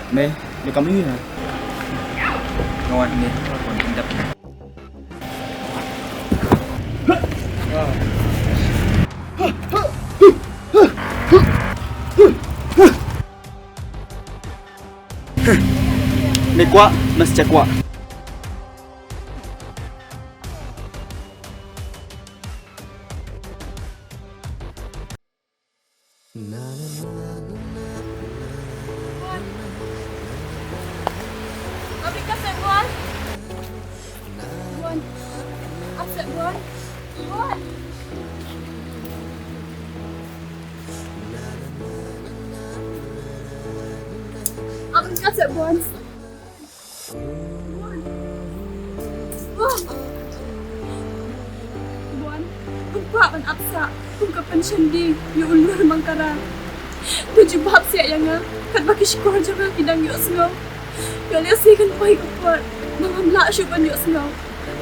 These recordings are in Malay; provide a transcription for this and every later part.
Meh, dia kami ni. Kawan ni, kawan tindak. Ni kuat, mesti kuat. Abang kasih buan. Buan. Asal buan. Buan. Abang kasih buan. Buan. Buan. Buan. Buat ban absa. Bukan pencendi. Ya ulur mangkara. Tu jubab siap yang ngam. Kat bagi syukur jangan kidang yuk sengau. Kalian sih kan baik kuat. Mangam lak syuban yuk sengau.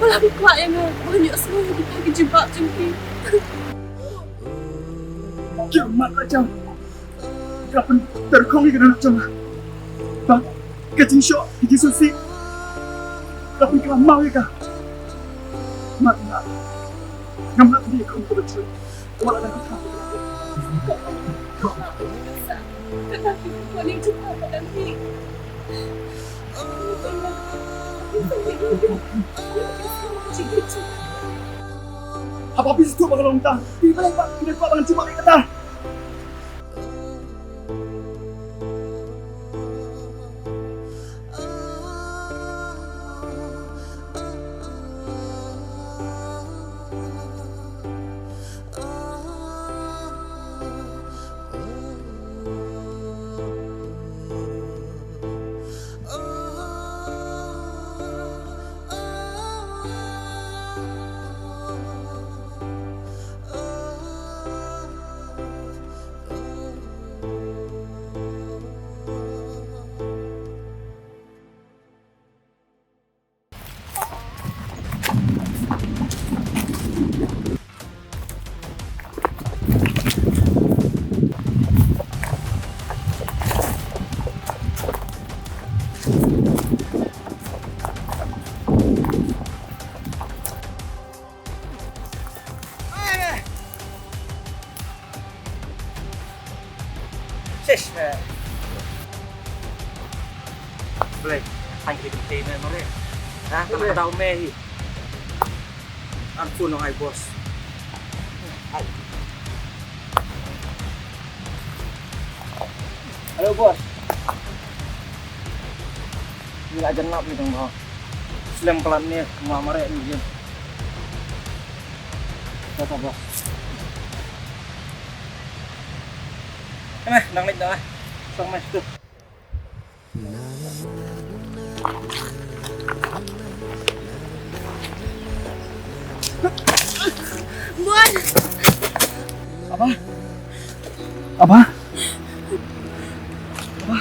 Walau kuat yang ngam. Bukan yuk sengau yang dibagi jubab jengki. Kiamat macam. Kapan terkong ke dalam jemaah? Bang, kajingkyrshan, gigi susi. Kapan kau mau ya kah? Mak nak. Ngam nak dia kau betul. Walau dah kau. Kenapa kau ni jumpa pada ni? Apa habis tu bakal lontar? Tiba lepas kita kuat dengan cuma kata. Shish. Boleh. Hang kita container boleh. Nah, tak tahu meh. Ampun no hai bos. Hai. Halo bos. Ni lah jenap ni tong bawah. Pynslem pelan ni, namar ni je. Daka bos. Nang lít dah. Xong mày tu. Buan. Apa? Apa? Apa?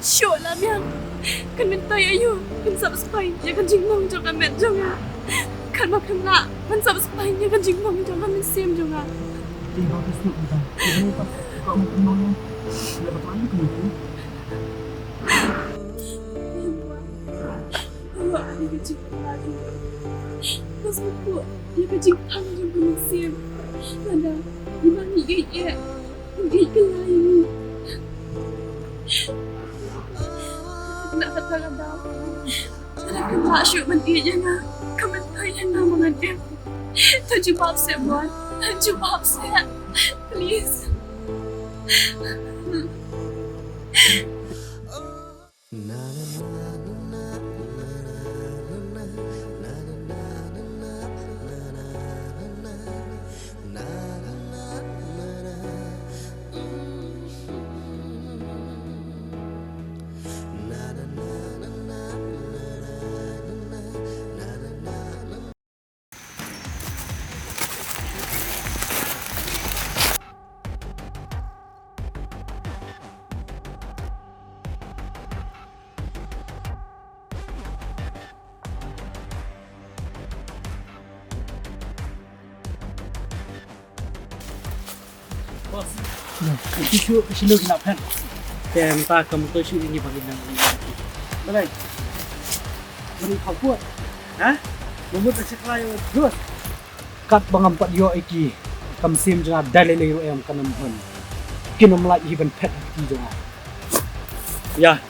Syok lah miang. Kan minta ya you. Kan subscribe ya kan jingbun jangan met jangan. Kan makan nak. Kan subscribe ya kan jingbun jangan mensim jangan. Tinggal di sini kita. Ini pas kau mau kenalnya. Dapat mana kemudian? Awak ada kecil lagi. Pas aku dia kecil hang jangan mensim. Lada. Di mana iaid ya? Iaid khlem ni. Nak kata lada. Nak tak syuk mandi jangan. Komentar yang nama dia. Tu jubab saya buat. Jubab saya. Please. Bos. Tisu sila nak pen. Kem ta kamu tu syu ini bagi nang. Boleh. Beri kau buat. Ha? Membuat sekelai terus. Kat bangampat yo iki. Kam sim jana dalile yo em kanam hun. Kinam like even pet ki jana. Ya.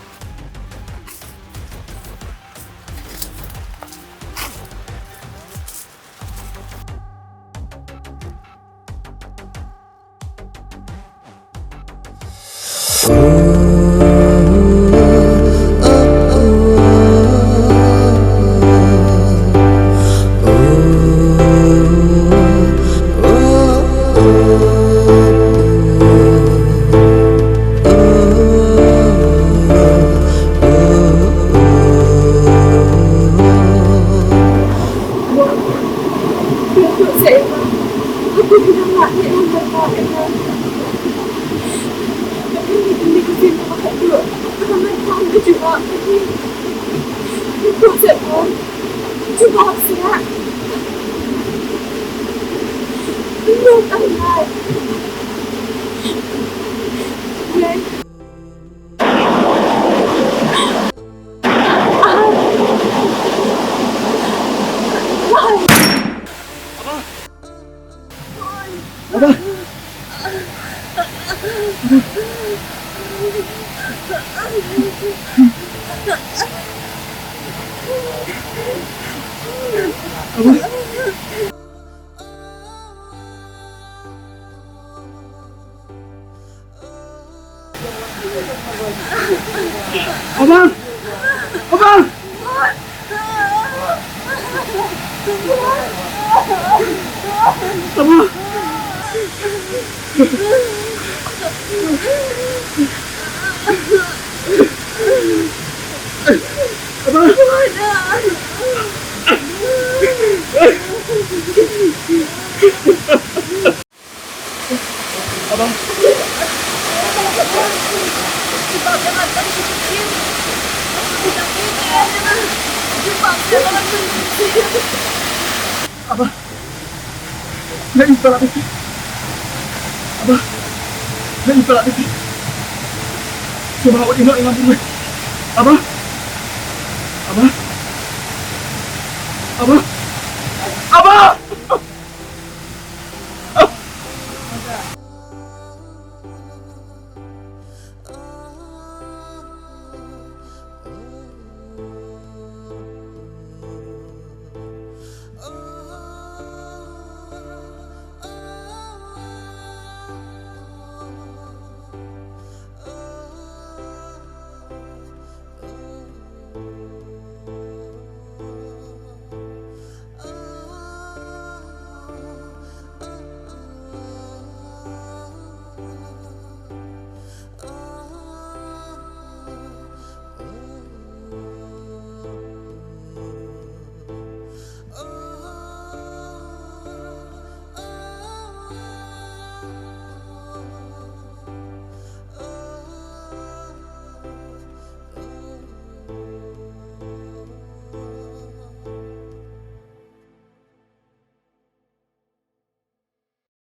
Abang! Abang! Abang! Abang! Abah, nak ibarat lagi. Abah, nak ibarat lagi. Cuma awak ingat dengan bumi. Abah.